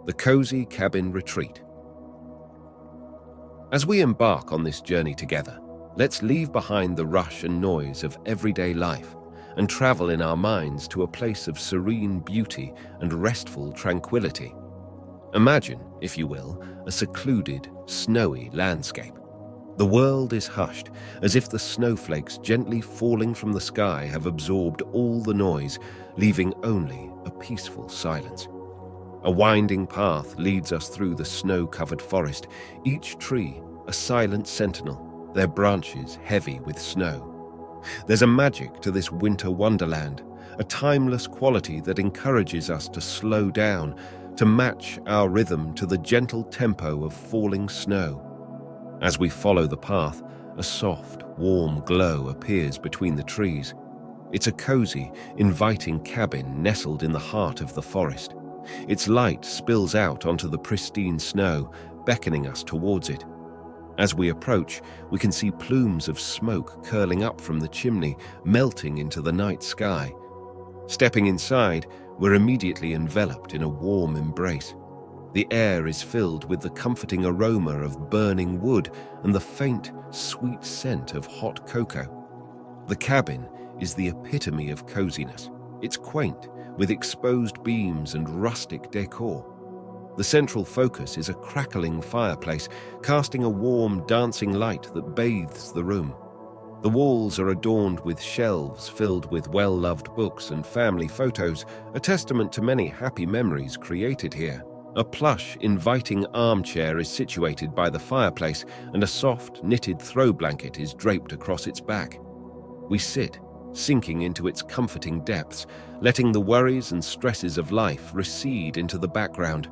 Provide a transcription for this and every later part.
the Cosy Cabin Retreat. As we embark on this journey together, let's leave behind the rush and noise of everyday life and travel in our minds to a place of serene beauty and restful tranquility. Imagine, if you will, a secluded, snowy landscape. The world is hushed, as if the snowflakes gently falling from the sky have absorbed all the noise, leaving only a peaceful silence. A winding path leads us through the snow-covered forest, each tree a silent sentinel, their branches heavy with snow. There's a magic to this winter wonderland, a timeless quality that encourages us to slow down, to match our rhythm to the gentle tempo of falling snow. As we follow the path, a soft, warm glow appears between the trees. It's a cozy, inviting cabin nestled in the heart of the forest. Its light spills out onto the pristine snow, beckoning us towards it. As we approach, we can see plumes of smoke curling up from the chimney, melting into the night sky. Stepping inside, we're immediately enveloped in a warm embrace. The air is filled with the comforting aroma of burning wood and the faint, sweet scent of hot cocoa. The cabin is the epitome of coziness. It's quaint, with exposed beams and rustic decor. The central focus is a crackling fireplace, casting a warm, dancing light that bathes the room. The walls are adorned with shelves filled with well-loved books and family photos, a testament to many happy memories created here. A plush, inviting armchair is situated by the fireplace, and a soft, knitted throw blanket is draped across its back. We sit, sinking into its comforting depths, letting the worries and stresses of life recede into the background.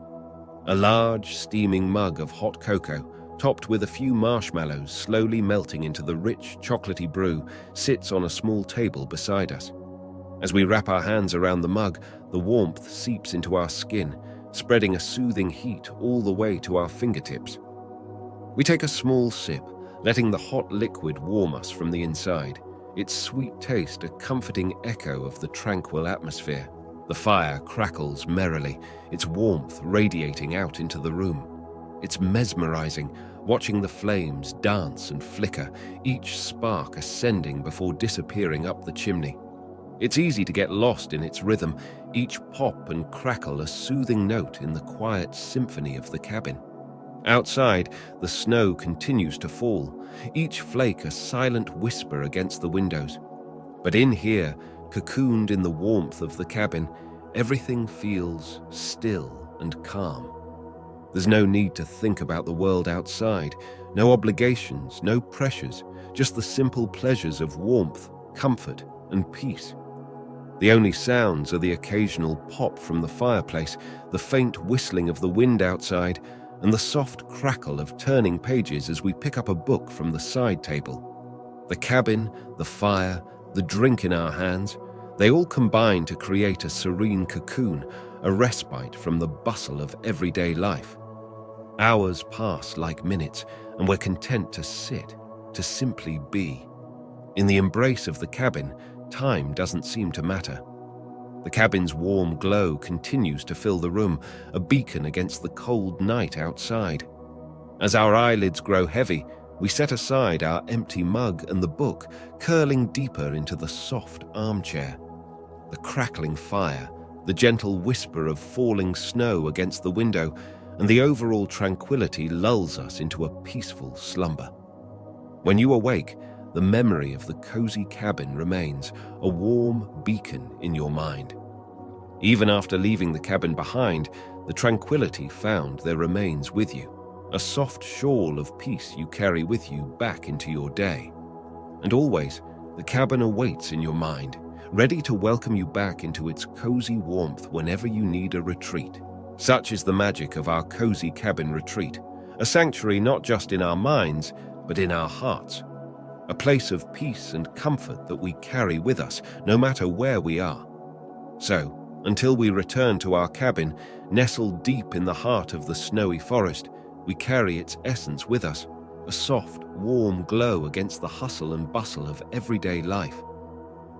A large, steaming mug of hot cocoa, topped with a few marshmallows slowly melting into the rich, chocolatey brew, sits on a small table beside us. As we wrap our hands around the mug, the warmth seeps into our skin, spreading a soothing heat all the way to our fingertips. We take a small sip, letting the hot liquid warm us from the inside, its sweet taste a comforting echo of the tranquil atmosphere. The fire crackles merrily, its warmth radiating out into the room. It's mesmerizing, watching the flames dance and flicker, each spark ascending before disappearing up the chimney. It's easy to get lost in its rhythm, each pop and crackle a soothing note in the quiet symphony of the cabin. Outside, the snow continues to fall, each flake a silent whisper against the windows. But in here, cocooned in the warmth of the cabin, everything feels still and calm. There's no need to think about the world outside, no obligations, no pressures, just the simple pleasures of warmth, comfort, and peace. The only sounds are the occasional pop from the fireplace, the faint whistling of the wind outside, and the soft crackle of turning pages as we pick up a book from the side table. The cabin, the fire, the drink in our hands, they all combine to create a serene cocoon, a respite from the bustle of everyday life. Hours pass like minutes, and we're content to sit, to simply be. In the embrace of the cabin, time doesn't seem to matter. The cabin's warm glow continues to fill the room, a beacon against the cold night outside. As our eyelids grow heavy, we set aside our empty mug and the book, curling deeper into the soft armchair. The crackling fire, the gentle whisper of falling snow against the window, and the overall tranquility lulls us into a peaceful slumber. When you awake, the memory of the cozy cabin remains, a warm beacon in your mind. Even after leaving the cabin behind, the tranquility found there remains with you, a soft shawl of peace you carry with you back into your day. And always, the cabin awaits in your mind, ready to welcome you back into its cozy warmth whenever you need a retreat. Such is the magic of our Cozy Cabin Retreat, a sanctuary not just in our minds, but in our hearts. A place of peace and comfort that we carry with us, no matter where we are. So, until we return to our cabin, nestled deep in the heart of the snowy forest, we carry its essence with us, a soft, warm glow against the hustle and bustle of everyday life.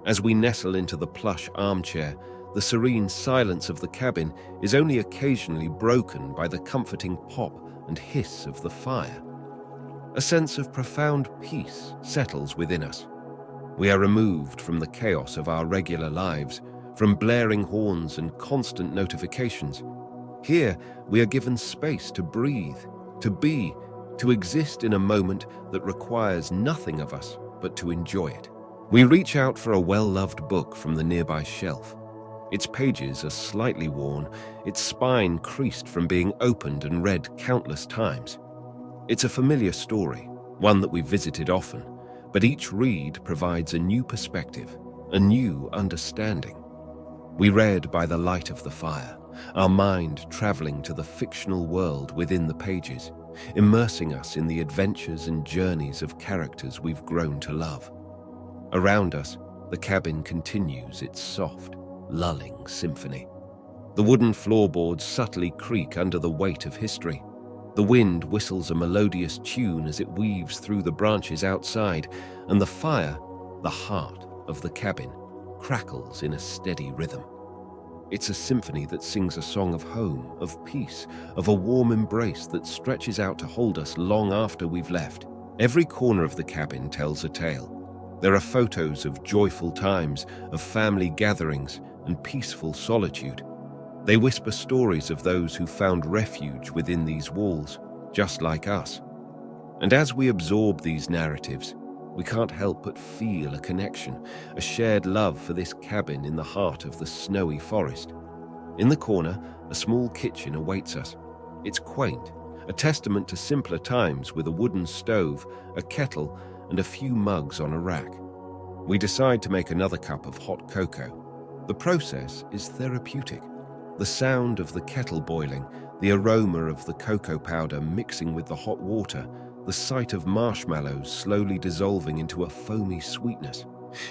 As we nestle into the plush armchair, the serene silence of the cabin is only occasionally broken by the comforting pop and hiss of the fire. A sense of profound peace settles within us. We are removed from the chaos of our regular lives, from blaring horns and constant notifications. Here, we are given space to breathe, to be, to exist in a moment that requires nothing of us but to enjoy it. We reach out for a well-loved book from the nearby shelf. Its pages are slightly worn, its spine creased from being opened and read countless times. It's a familiar story, one that we've visited often, but each read provides a new perspective, a new understanding. We read by the light of the fire, our mind traveling to the fictional world within the pages, immersing us in the adventures and journeys of characters we've grown to love. Around us, the cabin continues its soft, lulling symphony. The wooden floorboards subtly creak under the weight of history. The wind whistles a melodious tune as it weaves through the branches outside, and the fire, the heart of the cabin, crackles in a steady rhythm. It's a symphony that sings a song of home, of peace, of a warm embrace that stretches out to hold us long after we've left. Every corner of the cabin tells a tale. There are photos of joyful times, of family gatherings, and peaceful solitude. They whisper stories of those who found refuge within these walls, just like us. And as we absorb these narratives, we can't help but feel a connection, a shared love for this cabin in the heart of the snowy forest. In the corner, a small kitchen awaits us. It's quaint, a testament to simpler times with a wooden stove, a kettle, and a few mugs on a rack. We decide to make another cup of hot cocoa. The process is therapeutic. The sound of the kettle boiling, the aroma of the cocoa powder mixing with the hot water, the sight of marshmallows slowly dissolving into a foamy sweetness.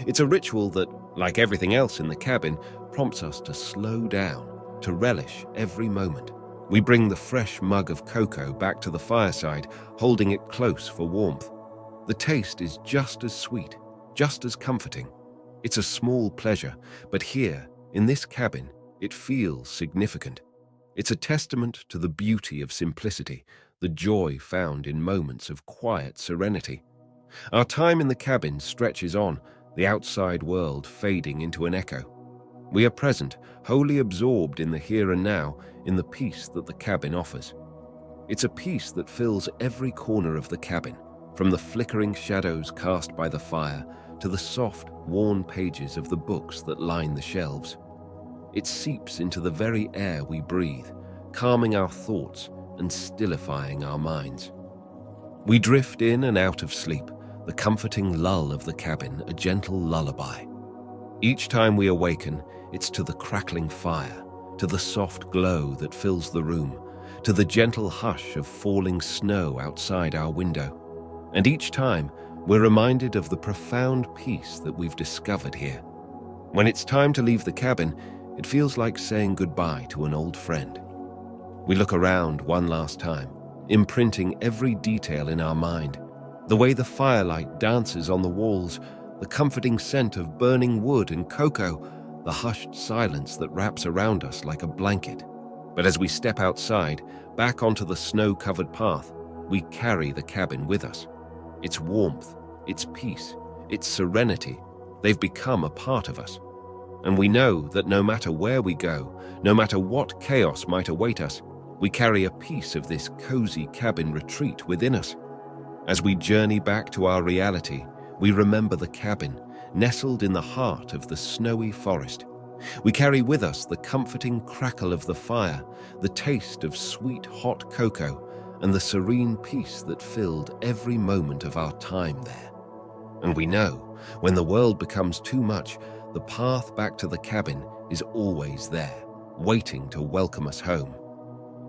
It's a ritual that, like everything else in the cabin, prompts us to slow down, to relish every moment. We bring the fresh mug of cocoa back to the fireside, holding it close for warmth. The taste is just as sweet, just as comforting. It's a small pleasure, but here, in this cabin, it feels significant. It's a testament to the beauty of simplicity, the joy found in moments of quiet serenity. Our time in the cabin stretches on, the outside world fading into an echo. We are present, wholly absorbed in the here and now, in the peace that the cabin offers. It's a peace that fills every corner of the cabin, from the flickering shadows cast by the fire to the soft, worn pages of the books that line the shelves. It seeps into the very air we breathe, calming our thoughts and stillifying our minds. We drift in and out of sleep, the comforting lull of the cabin, a gentle lullaby. Each time we awaken, it's to the crackling fire, to the soft glow that fills the room, to the gentle hush of falling snow outside our window. And each time, we're reminded of the profound peace that we've discovered here. When it's time to leave the cabin, it feels like saying goodbye to an old friend. We look around one last time, imprinting every detail in our mind. The way the firelight dances on the walls, the comforting scent of burning wood and cocoa, the hushed silence that wraps around us like a blanket. But as we step outside, back onto the snow-covered path, we carry the cabin with us. Its warmth, its peace, its serenity, they've become a part of us. And we know that no matter where we go, no matter what chaos might await us, we carry a piece of this cozy cabin retreat within us. As we journey back to our reality, we remember the cabin, nestled in the heart of the snowy forest. We carry with us the comforting crackle of the fire, the taste of sweet hot cocoa, and the serene peace that filled every moment of our time there. And we know, when the world becomes too much, the path back to the cabin is always there, waiting to welcome us home.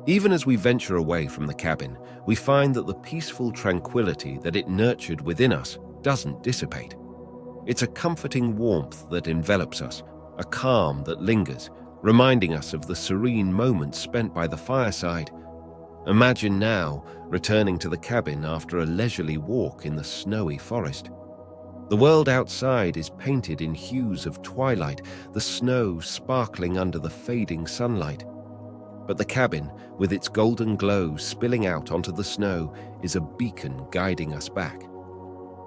Even as we venture away from the cabin, we find that the peaceful tranquility that it nurtured within us doesn't dissipate. It's a comforting warmth that envelops us, a calm that lingers, reminding us of the serene moments spent by the fireside. Imagine now returning to the cabin after a leisurely walk in the snowy forest. The world outside is painted in hues of twilight, the snow sparkling under the fading sunlight. But the cabin, with its golden glow spilling out onto the snow, is a beacon guiding us back.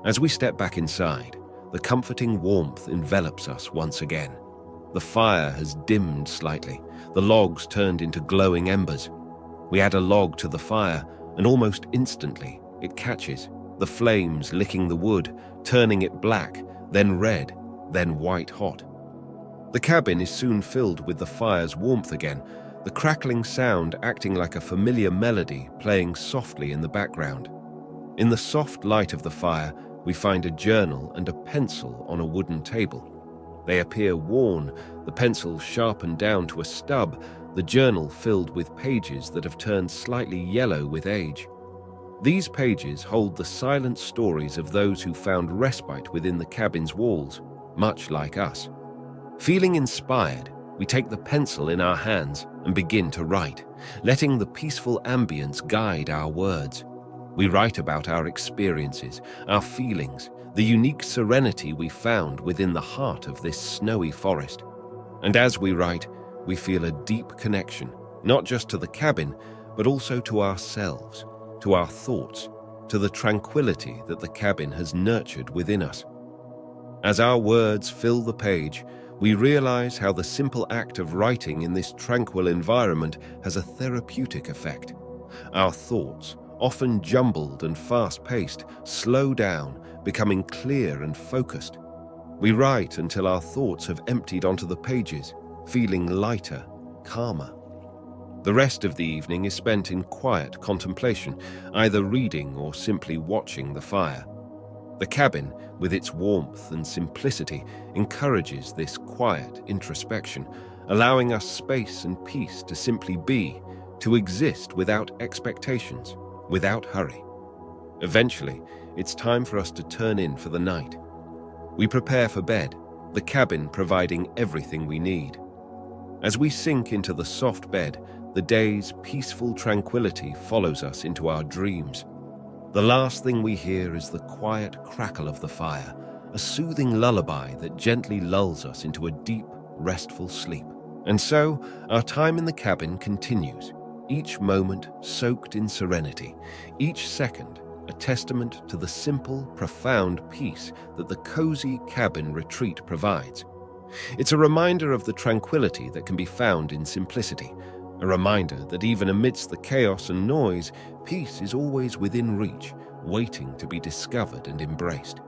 As we step back inside, the comforting warmth envelops us once again. The fire has dimmed slightly, the logs turned into glowing embers. We add a log to the fire, and almost instantly it catches, the flames licking the wood, turning it black, then red, then white hot. The cabin is soon filled with the fire's warmth again, the crackling sound acting like a familiar melody playing softly in the background. In the soft light of the fire, we find a journal and a pencil on a wooden table. They appear worn, the pencil sharpened down to a stub, the journal filled with pages that have turned slightly yellow with age. These pages hold the silent stories of those who found respite within the cabin's walls, much like us. Feeling inspired, we take the pencil in our hands and begin to write, letting the peaceful ambience guide our words. We write about our experiences, our feelings, the unique serenity we found within the heart of this snowy forest. And as we write, we feel a deep connection, not just to the cabin, but also to ourselves, to our thoughts, to the tranquility that the cabin has nurtured within us. As our words fill the page, we realize how the simple act of writing in this tranquil environment has a therapeutic effect. Our thoughts, often jumbled and fast-paced, slow down, becoming clear and focused. We write until our thoughts have emptied onto the pages, feeling lighter, calmer. The rest of the evening is spent in quiet contemplation, either reading or simply watching the fire. The cabin, with its warmth and simplicity, encourages this quiet introspection, allowing us space and peace to simply be, to exist without expectations, without hurry. Eventually, it's time for us to turn in for the night. We prepare for bed, the cabin providing everything we need. As we sink into the soft bed, the day's peaceful tranquility follows us into our dreams. The last thing we hear is the quiet crackle of the fire, a soothing lullaby that gently lulls us into a deep, restful sleep. And so, our time in the cabin continues, each moment soaked in serenity, each second a testament to the simple, profound peace that the cozy cabin retreat provides. It's a reminder of the tranquility that can be found in simplicity, a reminder that even amidst the chaos and noise, peace is always within reach, waiting to be discovered and embraced.